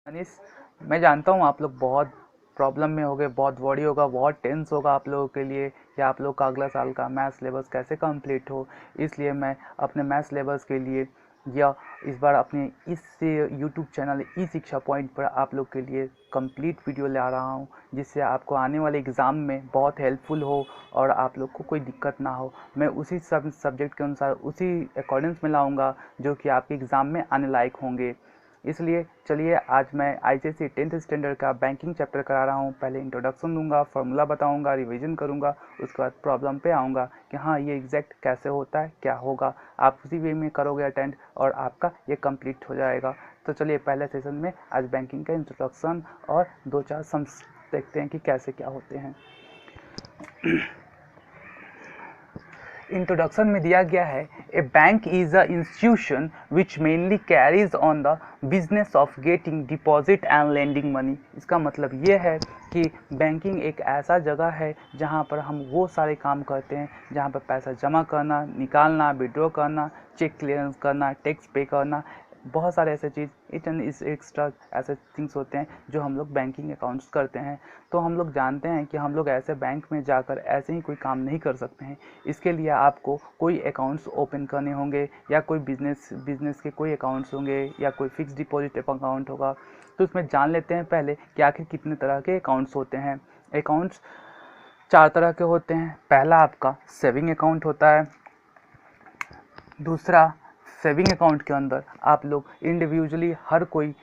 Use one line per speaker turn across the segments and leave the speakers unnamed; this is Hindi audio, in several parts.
अनिस, मैं जानता हूँ आप लोग बहुत प्रॉब्लम में होगे, बहुत वरी होगा, बहुत टेंस होगा आप लोगों के लिए कि आप लोग का अगला साल का मैथ सिलेबस कैसे कंप्लीट हो। इसलिए मैं अपने मैथ सिलेबस के लिए या इस बार अपने इस यूट्यूब चैनल ई शिक्षा पॉइंट पर आप लोग के लिए कंप्लीट वीडियो ला रहा हूँ, जिससे आपको आने वाले एग्ज़ाम में बहुत हेल्पफुल हो और आप लोग को कोई दिक्कत ना हो। मैं उसी सब्जेक्ट के अनुसार उसी अकॉर्डिंग्स में लाऊंगा जो कि आपके एग्ज़ाम में आने लायक होंगे। इसलिए चलिए आज मैं आईसीएसई 10th स्टैंडर्ड का बैंकिंग चैप्टर करा रहा हूँ। पहले इंट्रोडक्शन दूंगा, फार्मूला बताऊंगा, रिवीजन करूंगा, उसके बाद प्रॉब्लम पे आऊँगा कि हाँ ये एग्जैक्ट कैसे होता है, क्या होगा। आप उसी वे में करोगे अटेंड और आपका ये कंप्लीट हो जाएगा। तो चलिए पहले सेशन में आज बैंकिंग का इंट्रोडक्शन और 2-4 सम्स देखते हैं कि कैसे क्या होते हैं। इंट्रोडक्शन में दिया गया है, a bank is a institution which mainly carries on the business of getting deposit and lending money. इसका मतलब ये है कि बैंकिंग एक ऐसा जगह है जहाँ पर हम वो सारे काम करते हैं जहाँ पर पैसा जमा करना, निकालना, विड्रॉ करना, चेक क्लियरेंस करना, टैक्स पे करना, बहुत सारे ऐसे चीज़ इस एक्स्ट्रा ऐसे थिंग्स होते हैं जो हम लोग बैंकिंग अकाउंट्स करते हैं। तो हम लोग जानते हैं कि हम लोग ऐसे बैंक में जाकर ऐसे ही कोई काम नहीं कर सकते हैं। इसके लिए आपको कोई अकाउंट्स ओपन करने होंगे या कोई बिजनेस के कोई अकाउंट्स होंगे या कोई फिक्स डिपॉजिट अकाउंट होगा। तो इसमें जान लेते हैं पहले कि आखिर कितने तरह के अकाउंट्स होते हैं। अकाउंट्स 4 तरह के होते हैं। पहला आपका सेविंग अकाउंट होता है। दूसरा, सेविंग अकाउंट के अंदर आप लोग इंडिविजुअली हर कोई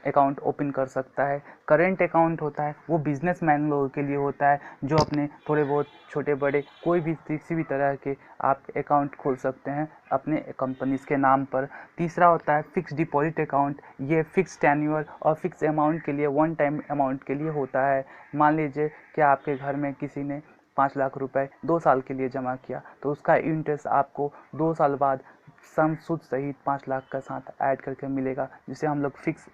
अकाउंट ओपन कर सकता है। करेंट अकाउंट होता है, वो बिजनेसमैन लोगों के लिए होता है जो अपने थोड़े बहुत छोटे बड़े कोई भी किसी भी तरह के आप अकाउंट खोल सकते हैं अपने कंपनीज के नाम पर। तीसरा होता है फिक्स डिपॉजिट अकाउंट। ये फिक्स टेन्योर और फिक्स अमाउंट के लिए, वन टाइम अमाउंट के लिए होता है। मान लीजिए कि आपके घर में किसी ने 5 लाख रुपए 2 साल के लिए जमा किया, तो उसका इंटरेस्ट आपको 2 साल बाद सम सूद सहित 5 लाख का साथ ऐड करके मिलेगा, जिसे हम लोग फिक्स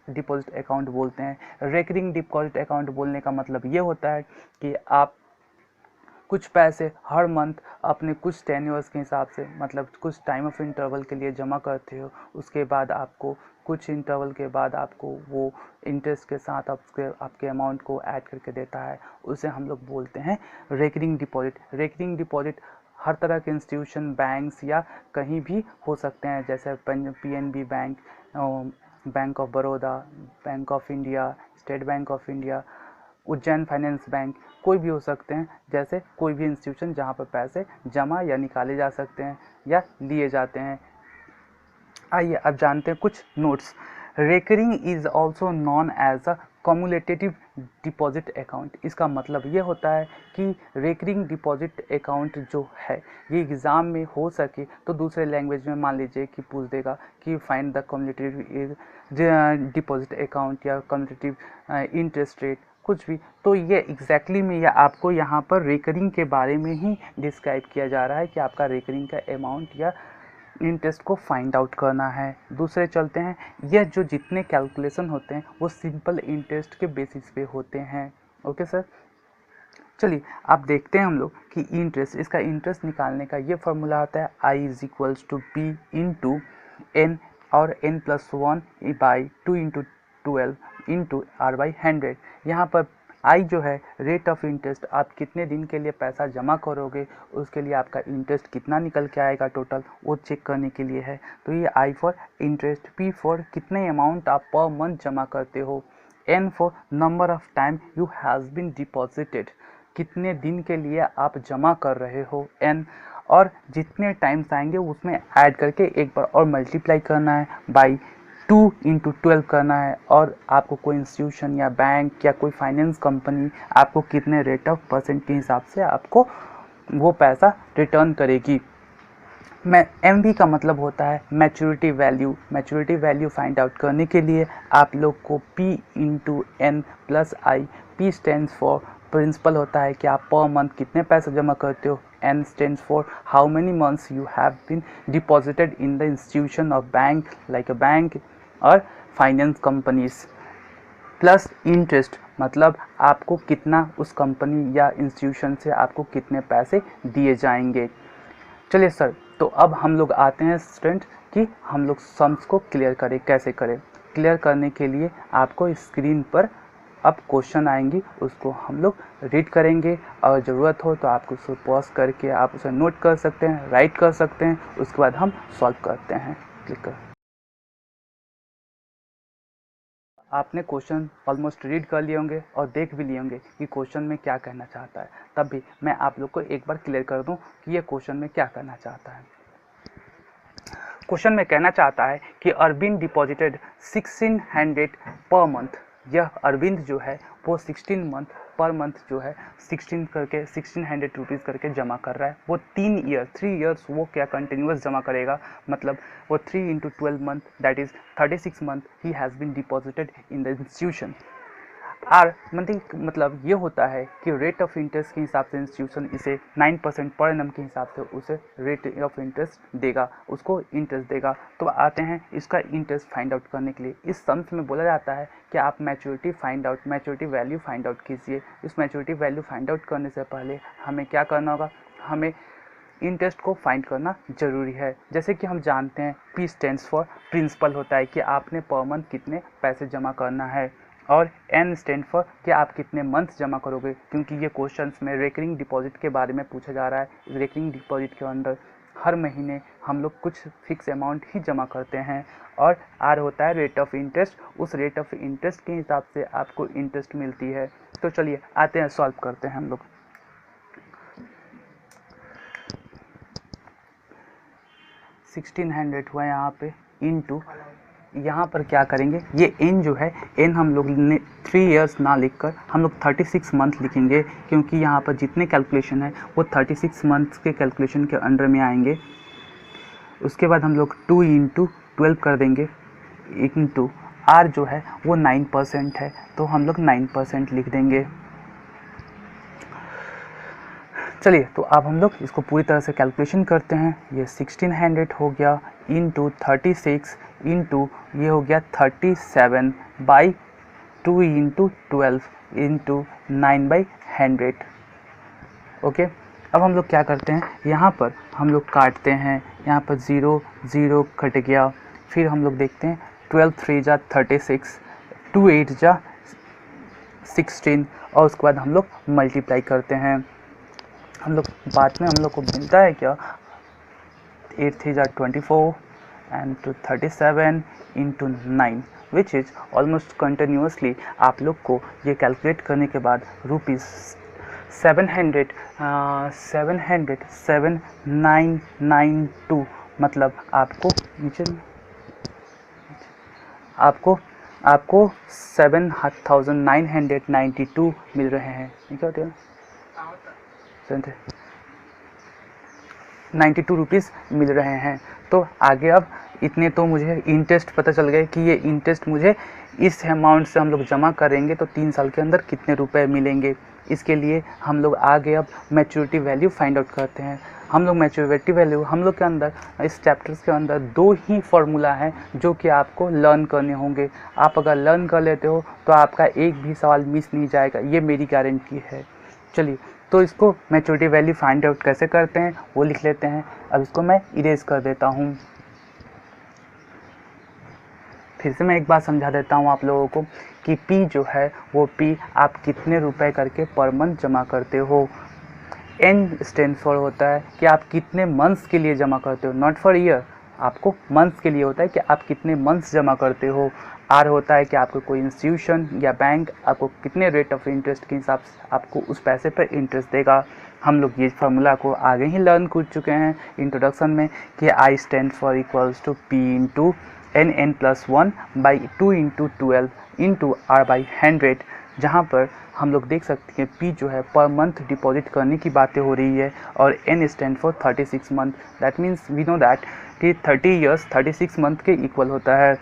डिपॉजिट अकाउंट बोलते हैं। रेकरिंग डिपॉजिट अकाउंट बोलने का मतलब ये होता है कि आप कुछ पैसे हर मंथ अपने कुछ टेन्योर्स के हिसाब से, मतलब कुछ टाइम ऑफ इंटरवल के लिए जमा करते हो। उसके बाद आपको कुछ इंटरवल के बाद आपको वो इंटरेस्ट के साथ आपके अमाउंट को ऐड करके देता है। उसे हम लोग बोलते हैं रेकरिंग डिपॉजिट। रेकरिंग डिपॉजिट हर तरह के इंस्टीट्यूशन, बैंक्स या कहीं भी हो सकते हैं, जैसे PNB bank, bank of Baroda, bank of India, state bank of India, Ujjain finance bank, कोई भी हो सकते हैं। जैसे कोई भी इंस्टीट्यूशन जहाँ पर पैसे जमा या निकाले जा सकते हैं या लिए जाते हैं। आइए अब जानते हैं कुछ notes. Recurring is also known as a cumulative deposit account. इसका मतलब ये होता है कि रेकरिंग डिपॉजिट अकाउंट जो है ये एग्ज़ाम में हो सके तो दूसरे लैंग्वेज में मान लीजिए कि पूछ देगा कि find the cumulative deposit account या कम्युलेटिव इंटरेस्ट रेट, कुछ भी। तो ये एग्जैक्टली में या आपको यहाँ पर रेकरिंग के बारे में ही डिस्क्राइब किया जा रहा है कि आपका रेकरिंग का अमाउंट या इंटरेस्ट को फाइंड आउट करना है। दूसरे चलते हैं, यह जो जितने कैलकुलेशन होते हैं वो सिंपल इंटरेस्ट के बेसिस पे होते हैं। ओके सर, चलिए आप देखते हैं हम लोग कि इंटरेस्ट, इसका इंटरेस्ट निकालने का ये फॉर्मूला आता है I is equals to P into N और n plus 1 by 2 into 12 into R by 100। यहाँ पर आई जो है रेट ऑफ इंटरेस्ट, आप कितने दिन के लिए पैसा जमा करोगे उसके लिए आपका इंटरेस्ट कितना निकल के आएगा टोटल, वो चेक करने के लिए है। तो ये I for interest, P for कितने अमाउंट आप पर मंथ जमा करते हो, N for number of time you has been deposited, कितने दिन के लिए आप जमा कर रहे हो एन, और जितने टाइम्स आएंगे उसमें ऐड करके एक बार और मल्टीप्लाई करना है बाई 2 इंटू 12 करना है। और आपको कोई इंस्टीट्यूशन या बैंक या कोई फाइनेंस कंपनी आपको कितने रेट ऑफ परसेंट के हिसाब से आपको वो पैसा रिटर्न करेगी। एम का मतलब होता है maturity value. Maturity value find out करने के लिए आप लोग को P into N plus I, P stands for principal होता है कि आप पर मंथ कितने पैसे जमा करते हो, N stands for how many months you have been deposited in the institution of bank like a bank और फाइनेंस कंपनीज, प्लस इंटरेस्ट मतलब आपको कितना उस कंपनी या इंस्टीट्यूशन से आपको कितने पैसे दिए जाएंगे। चलिए सर, तो अब हम लोग आते हैं स्टूडेंट कि हम लोग सम्स को क्लियर करें, कैसे करें। क्लियर करने के लिए आपको स्क्रीन पर अब क्वेश्चन आएंगी, उसको हम लोग रीड करेंगे और ज़रूरत हो तो आपको उसको पॉज करके आप उसे नोट कर सकते हैं, राइट कर सकते हैं, उसके बाद हम सॉल्व करते हैं। क्लिक कर। आपने क्वेश्चन ऑलमोस्ट रीड कर लिए होंगे और देख भी लिए होंगे कि क्वेश्चन में क्या कहना चाहता है, तब भी मैं आप लोग को एक बार क्लियर कर दूं कि ये क्वेश्चन में क्या कहना चाहता है। क्वेश्चन में कहना चाहता है कि अरविंद डिपॉजिटेड 1600 पर मंथ। यह अरविंद जो है वो 16 मंथ पर मंथ जो है 1600 रुपीज़ करके जमा कर रहा है। वो 3 ईयर्स वो क्या कंटिन्यूस जमा करेगा, मतलब वो 3 × 12 मंथ, दैट इज़ 36 मंथ ही has been deposited in the institution. R मतलब ये होता है कि रेट ऑफ इंटरेस्ट के हिसाब से इंस्टीट्यूशन इसे 9% पर एनम के हिसाब से उसे रेट ऑफ इंटरेस्ट देगा, उसको इंटरेस्ट देगा। तो आते हैं इसका इंटरेस्ट फाइंड आउट करने के लिए। इस सम्स में बोला जाता है कि आप मैच्योरिटी वैल्यू फाइंड आउट कीजिए। इस मैच्योरिटी वैल्यू फाइंड आउट करने से पहले हमें क्या करना होगा, हमें इंटरेस्ट को फाइंड करना जरूरी है। जैसे कि हम जानते हैं P स्टैंड्स फॉर प्रिंसिपल होता है कि आपने पर मंथ कितने पैसे जमा करना है, और N स्टैंड फॉर कि आप कितने मंथ जमा करोगे, क्योंकि ये क्वेश्चंस में रेकरिंग डिपॉजिट के बारे में पूछा जा रहा है। इस रेकरिंग डिपॉजिट के अंदर हर महीने हम लोग कुछ फिक्स अमाउंट ही जमा करते हैं, और R होता है रेट ऑफ इंटरेस्ट। उस रेट ऑफ इंटरेस्ट के हिसाब से आपको इंटरेस्ट मिलती है। तो चलिए आते हैं, सॉल्व करते हैं हम लोग। 1600 हुआ यहाँ पे इनटू, यहाँ पर क्या करेंगे, ये n जो है n हम लोग ने 3 ईयर्स ना लिखकर हम लोग 36 मंथ लिखेंगे, क्योंकि यहाँ पर जितने कैलकुलेशन है वो 36 मंथ के कैलकुलेशन के अंडर में आएंगे। उसके बाद हम लोग 2 × 12 कर देंगे, इनटू r जो है वो 9% है, तो हम लोग 9% लिख देंगे। चलिए तो अब हम लोग इसको पूरी तरह से कैलकुलेशन करते हैं। ये 1600 हो गया इनटू 36 इनटू ये हो गया 37 बाई 2 × 12 इनटू 9/100। ओके, अब हम लोग क्या करते हैं, यहाँ पर हम लोग काटते हैं, यहाँ पर 0 0 कट गया। फिर हम लोग देखते हैं 12 3 जा 36, 2 8 जा 16, और उसके बाद हम लोग मल्टीप्लाई करते हैं। हम लोग बाद में हम लोग को मिलता है क्या, 8 3 जा 24 and 37 × 9, which is almost continuously आप लोग को ये कैलकुलेट करने के बाद ₹70992, मतलब आपको नीचे आपको 7,992 मिल रहे हैं। क्या होता है, 92 रुपीज़ मिल रहे हैं। तो आगे अब इतने तो मुझे इंटरेस्ट पता चल गए कि ये इंटरेस्ट मुझे इस अमाउंट से हम लोग जमा करेंगे तो 3 साल के अंदर कितने रुपए मिलेंगे। इसके लिए हम लोग आगे अब मैच्योरिटी वैल्यू फाइंड आउट करते हैं। हम लोग मैच्योरिटी वैल्यू, हम लोग के अंदर इस चैप्टर्स के अंदर 2 ही फॉर्मूला हैं जो कि आपको लर्न करने होंगे। आप अगर लर्न कर लेते हो तो आपका एक भी सवाल मिस नहीं जाएगा, ये मेरी गारंटी है। चलिए तो इसको मैच्योरिटी वैल्यू फाइंड आउट कैसे करते हैं वो लिख लेते हैं। अब इसको मैं इरेज कर देता हूँ। फिर से मैं एक बार समझा देता हूँ आप लोगों को कि P जो है वो P आप कितने रुपए करके पर मंथ जमा करते हो। N स्टैंड फॉर होता है कि आप कितने मंथ्स के लिए जमा करते हो, नॉट फॉर ईयर, आपको मंथ्स के लिए होता है कि आप कितने मंथ्स जमा करते हो। R होता है कि आपको कोई इंस्टीट्यूशन या बैंक आपको कितने रेट ऑफ इंटरेस्ट के हिसाब से आपको उस पैसे पर इंटरेस्ट देगा। हम लोग ये फार्मूला को आगे ही लर्न कर चुके हैं इंट्रोडक्शन में कि I stand for equals to P × N+1 by 2 × 12 into R/100, जहाँ पर हम लोग देख सकते हैं P जो है पर मंथ डिपॉजिट करने की बातें हो रही है और N stand for 36 month. That means we know that कि 30 ईयर्स 36 मंथ के इक्वल होता है।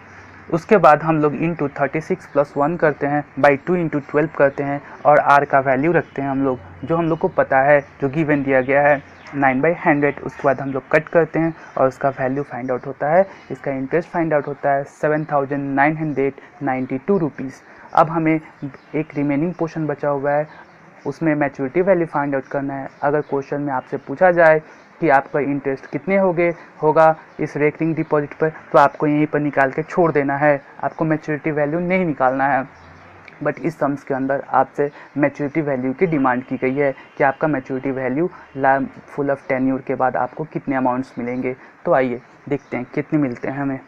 उसके बाद हम लोग इंटू 36 + 1 करते हैं, बाई 2 × 12 करते हैं और R का वैल्यू रखते हैं हम लोग, जो हम लोग को पता है, जो गिवन दिया गया है 9/100। उसके बाद हम लोग कट करते हैं और उसका वैल्यू फाइंड आउट होता है, इसका इंटरेस्ट फाइंड आउट होता है 7,992 रुपीज़। अब हमें एक रिमेनिंग पोर्शन बचा हुआ है, उसमें मैच्योरिटी वैल्यू फाइंड आउट करना है। अगर क्वेश्चन में आपसे पूछा जाए कि आपका इंटरेस्ट कितने होगा इस रेकरिंग डिपॉजिट पर, तो आपको यहीं पर निकाल के छोड़ देना है, आपको मैच्योरिटी वैल्यू नहीं निकालना है। बट इस सम्स के अंदर आपसे मैच्योरिटी वैल्यू की डिमांड की गई है कि आपका maturity value full of tenure के बाद आपको कितने अमाउंट्स मिलेंगे। तो आइए देखते हैं कितने मिलते हैं हमें।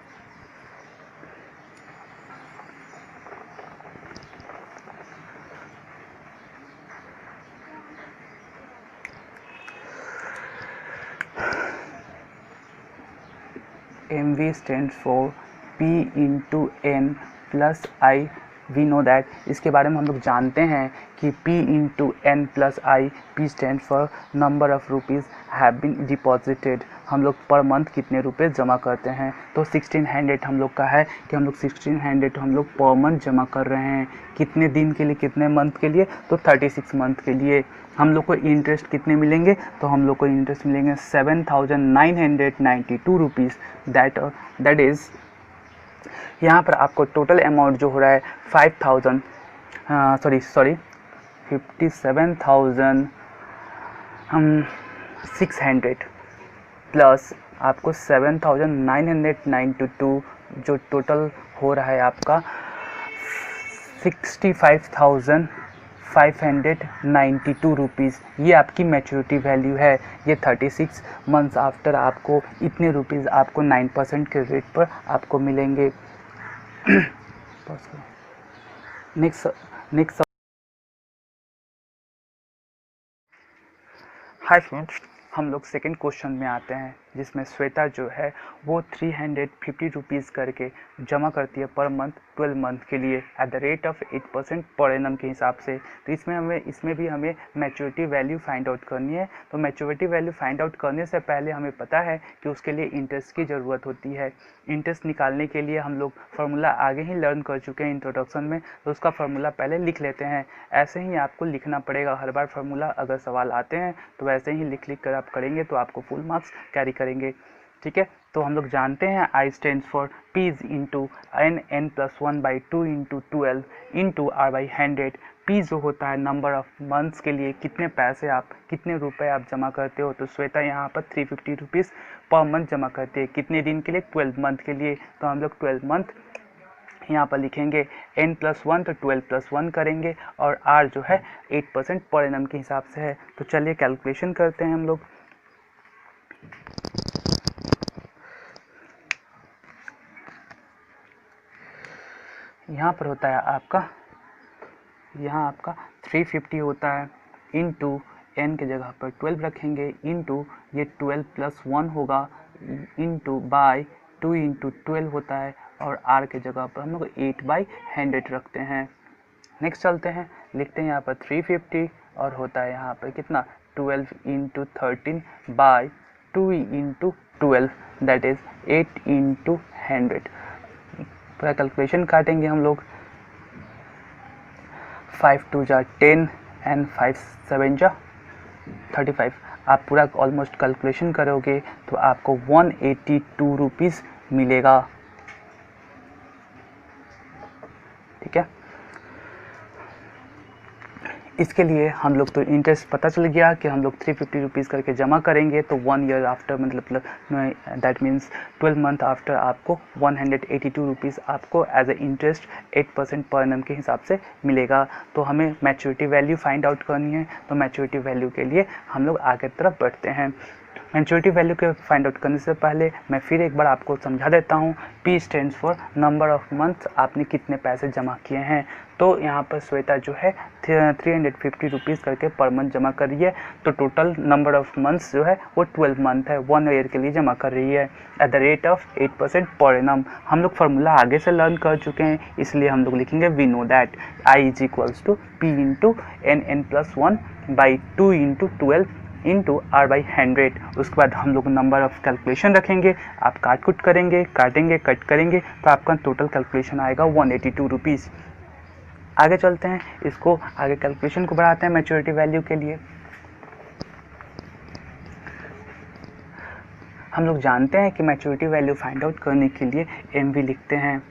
MV stands for P into N plus I। We know that, इसके बारे में हम लोग जानते हैं कि P into N plus I, P stand for number of rupees have been deposited. हम लोग पर मंथ कितने रुपए जमा करते हैं, तो 1600 हम लोग का है कि हम लोग 1600 हम लोग पर मंथ जमा कर रहे हैं। कितने दिन के लिए, कितने मंथ के लिए, तो 36 मंथ के लिए। हम लोग को इंटरेस्ट कितने मिलेंगे, तो हम लोग को इंटरेस्ट मिलेंगे 7992 रुपीज़। दैट इज़ यहाँ पर आपको टोटल अमाउंट जो हो रहा है 57,600 प्लस आपको 7,992 जो टोटल हो रहा है आपका 65,592 रुपीज़। ये आपकी मैच्योरिटी वैल्यू है। ये 36 मंथ्स आफ्टर आपको इतने रुपीज़ आपको 9% के रेट पर आपको मिलेंगे। नेक्स्ट हाय फ्रेंड्स, हम लोग सेकेंड क्वेश्चन में आते हैं जिसमें श्वेता जो है वो 350 रुपीज़ करके जमा करती है पर मंथ 12 मंथ के लिए at the rate of 8% per annum के हिसाब से। तो इसमें भी हमें मैच्योरिटी वैल्यू फाइंड आउट करनी है। तो मैच्योरिटी वैल्यू फाइंड आउट करने से पहले हमें पता है कि उसके लिए इंटरेस्ट की ज़रूरत होती है। इंटरेस्ट निकालने के लिए हम लोग फार्मूला आगे ही लर्न कर चुके हैं इंट्रोडक्शन में, तो उसका फार्मूला पहले लिख लेते हैं। ऐसे ही आपको लिखना पड़ेगा हर बार फार्मूला, अगर सवाल आते हैं तो वैसे ही लिख कर आप करेंगे तो आपको फुल मार्क्स कैरी करेंगे। ठीक है, तो हम लोग जानते हैं I stands for P into n+1/2 into 12 into R/100। P जो होता है नंबर ऑफ मंथ्स के लिए कितने रुपए आप जमा करते हो। तो श्वेता यहाँ पर 350 रुपीज़ पर मंथ जमा करते हैं। कितने दिन के लिए, 12 मंथ के लिए। तो हम लोग 12 मंथ यहाँ पर लिखेंगे, n+1 तो 12+1 करेंगे और R जो है 8% पर एनम के हिसाब से है। तो चलिए कैलकुलेशन करते हैं हम लोग। यहाँ पर होता है आपका 350 होता है इंटू n के जगह पर 12 रखेंगे इंटू ये 12+1 होगा इंटू बाय 2 इंटू 12 होता है और r के जगह पर हम लोग 8/100 रखते हैं। नेक्स्ट चलते हैं, लिखते हैं यहाँ पर 350 और होता है यहाँ पर कितना 12 into 13 by 2 into 12 that is 8 into 100। पूरा कैलकुलेशन काटेंगे हम लोग। 5 2 जा 10 एंड 5 7 जा 35। आप पूरा ऑलमोस्ट कैलकुलेशन करोगे तो आपको 182 रुपीज़ मिलेगा। ठीक है, इसके लिए हम लोग तो इंटरेस्ट पता चल गया कि हम लोग 350 रुपीज़ करके जमा करेंगे तो 1 ईयर आफ्टर मतलब दैट मीन्स 12 मंथ आफ्टर आपको 182 रुपीज़ आपको as a interest 8% per annum के हिसाब से मिलेगा। तो हमें मैच्योरिटी वैल्यू फाइंड आउट करनी है। तो मैच्योरिटी वैल्यू के लिए हम लोग आगे तरफ बढ़ते हैं। मैच्योरिटी वैल्यू के फाइंड आउट करने से पहले मैं फिर एक बार आपको समझा देता हूँ। P stands for number of months, आपने कितने पैसे जमा किए हैं। तो यहाँ पर श्वेता जो है 350 रुपीज़ करके पर मंथ जमा कर रही है। तो टोटल नंबर ऑफ मंथ्स जो है वो 12 मंथ है, 1 ईयर के लिए जमा कर रही है at the rate of 8% per annum. हम लोग फार्मूला आगे से लर्न कर चुके हैं, इसलिए हम लोग लिखेंगे we know that I is equals to P into n+1/2 into 12 into R/100। उसके बाद हम लोग नंबर ऑफ कैलकुलेशन रखेंगे, आप काट करेंगे, कट करेंगे तो आपका टोटल कैलकुलेशन आएगा 182 रुपीज़। आगे चलते हैं, इसको आगे कैलकुलेशन को बढ़ाते हैं मैच्योरिटी वैल्यू के लिए। हम लोग जानते हैं कि मैच्योरिटी वैल्यू फाइंड आउट करने के लिए MV लिखते हैं,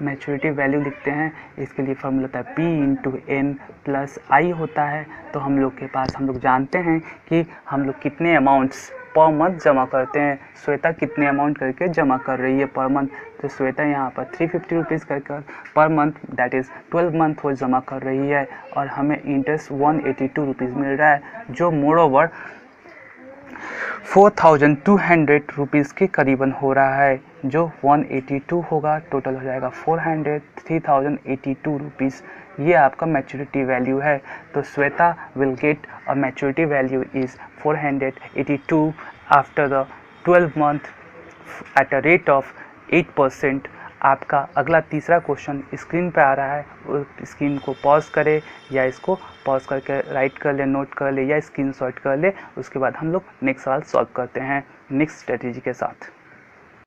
मैच्योरिटी वैल्यू लिखते हैं, इसके लिए फॉर्मूला होता है P/N+I होता है। तो हम लोग के पास, हम लोग जानते हैं कि हम लोग कितने अमाउंट्स पर मंथ जमा करते हैं। श्वेता कितने अमाउंट करके जमा कर रही है पर मंथ, तो श्वेता यहाँ पर 350 रुपीज़ कर per month, that is 12 month वो जमा कर रही है, और हमें इंटरेस्ट 182 रुपीज़ मिल रहा है, जो मोर ओवर 4200 रुपीज़ के करीबन हो रहा है। जो 182 होगा, टोटल हो जाएगा 3082 रुपीज़। ये आपका मैच्योरिटी वैल्यू है। तो Shweta will get a maturity value is 482 after the 12 month at a rate of 8%। आपका अगला तीसरा क्वेश्चन स्क्रीन पे आ रहा है, उस स्क्रीन को पॉज करें, या इसको पॉज करके राइट कर ले, नोट कर ले, या स्क्रीनशॉट कर ले। उसके बाद हम लोग नेक्स्ट सवाल सॉल्व करते हैं नेक्स्ट स्ट्रेटेजी के साथ।